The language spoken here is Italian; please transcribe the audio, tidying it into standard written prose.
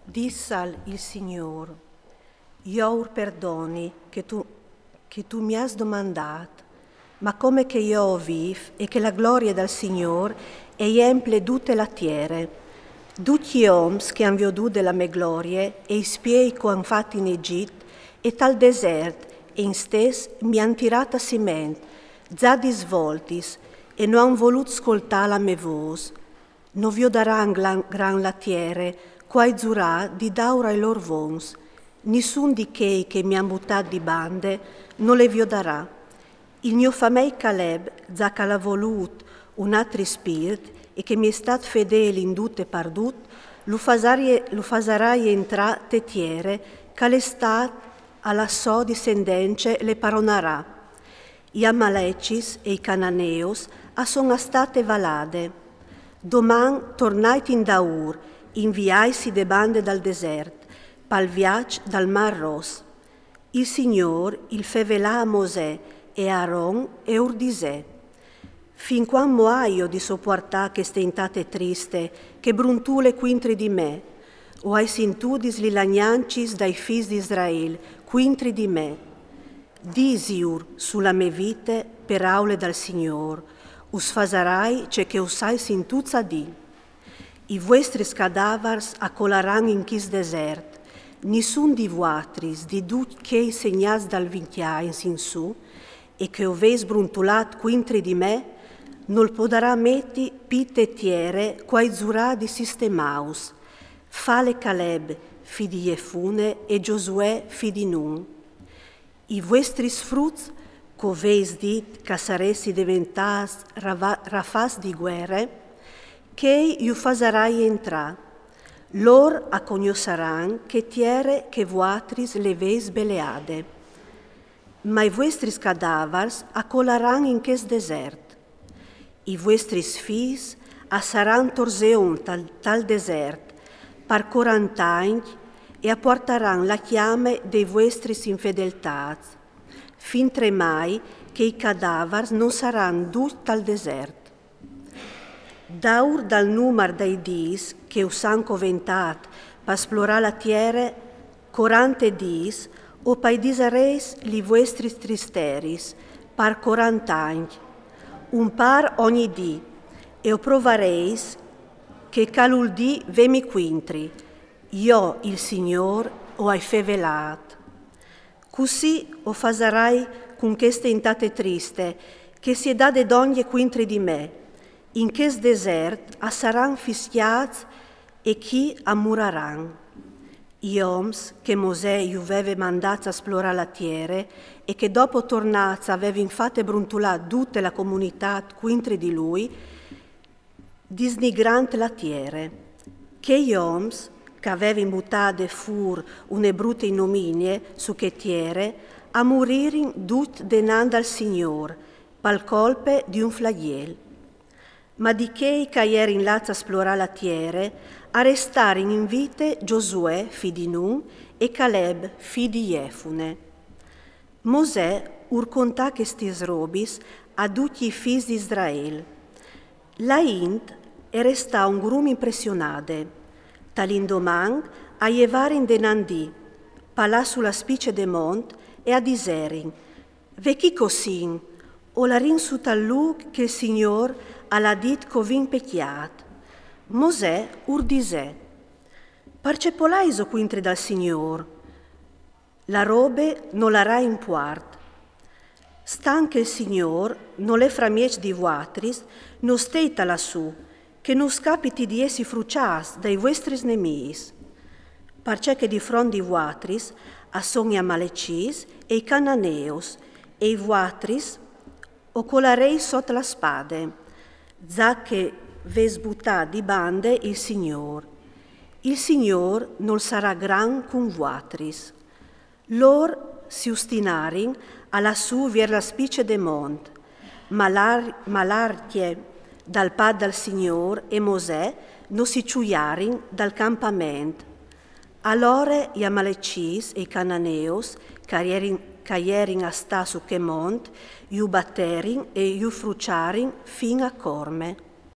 Dissal il Signor, io perdoni che tu mi has domandato, ma come che io vivo e che la gloria del Signor è emple tutte la terra. Tutti gli uomini che hanno veduto della mia gloria e i spiei che hanno fatto in Egitto e tal deserto e in stes mi hanno tirato a siment, già di svoltis e non hanno voluto ascoltare la mia voce. Non vi daranno gran la terra, quai giurà di daura ai loro vons. Nessun di che mi hanno buttato di bande non le vi darà. Il mio famei Caleb, già che l'ha voluto un altro spirito e che mi è stato fedele in tutto e pardut, lo fasarai entrare tetiere, che l'estate alla sua discendenza le paronarà. Gli Amalecis e i Cananeos sono state valade. Doman tornait in Daur, inviaisi de bande dal deserto, pal viaggio dal Mar Rosso. Il Signor il fevelà a Mosè e a Aaron e urdisè. Fin quando muoio di sopportare che stentate triste, che bruntule quintri di me, o ai sintudis li lagnancis dai figli di Israele, quintri di me. Disiur sulla me vite per aule dal Signor, us fasarai ce che usai sintuzza di. I vostri cadavers accolaran in chis desert, nissun di vuatris, di duc che segnats dal vintia in sin su, e che oveis bruntulat quintri di me, non podarà metti pitte tiere quai zurà di sistemaus, fale Caleb, fi di Jefune, e Giosuè, fi di Nun. I vostri sfruts, coveis dit che saresti diventas rafas di guerre, che iu fasarai entra. Lor accognosaran che tiere che vuatris leveis beleade. Ma i vostri cadavers accolaran in ches desert. I vostri fis saran torseon tal desert, par 40 anni, e apportaran la chiame dei vostri infedeltats, fin tremai che i cadavers non saranno dus tal desert. Daur dal numero dei dis che usan coventat per esplorare la terra, 40 dis, o pai disareis li vostri tristeris, par 40 anni, un par ogni dì, e o provareis che calul dì vemi quintri, io il Signor o hai fevelat. Così o fasarai con queste intate triste, che si è date d'ogni quintri di me, in ches desert saran fischiats e chi ammuraran. I oms che Mosè gli aveva mandato a esplorare la terra e che dopo tornazza aveva infatti bruntulato tutta la comunità quintri di lui, disnigrante la terra, che gli oms che aveva imbuttato fur une brutte ignominie su che tiere, a moririn tut denando al Signor, pal colpe di un flagiel. Ma di che ieri in lazza a esplorare la terra, a restare in invite Giosuè, fi di Nun, e Caleb, fi di Jefune. Mosè urcontà che stis robis a tutti i figli di Israele. La int e restà un grum impressionate. Talindomang a jevarin denandì, palà sulla spice de mont e a diserin, ve chi cosin, o la rin su tallù che il Signor alla dit covin pecchiat. Mosè urdisè, parcepolaiso quintri dal Signor, la robe non l'arà in puart. Stanche il Signor, non le framiec di vuatris, non steita lassù, che non scapiti di essi frucias dai vostri nemici. Parce che di fronte di vuatris son gli Amalecis e i Cananeos, e i vuatris ocolarei sotto la spade, già che ves buttà di bande il Signor. Il Signor non sarà gran con vuatris. Lor si ustinarin alla su vier la spice de mont, ma l'artie dal pad dal Signor e Mosè non si ciuiarin dal campamento. Allora gli Amalecis e i Cananeos, caierin a sta su che mont, iu batterin e iu fruciarin fin a corme.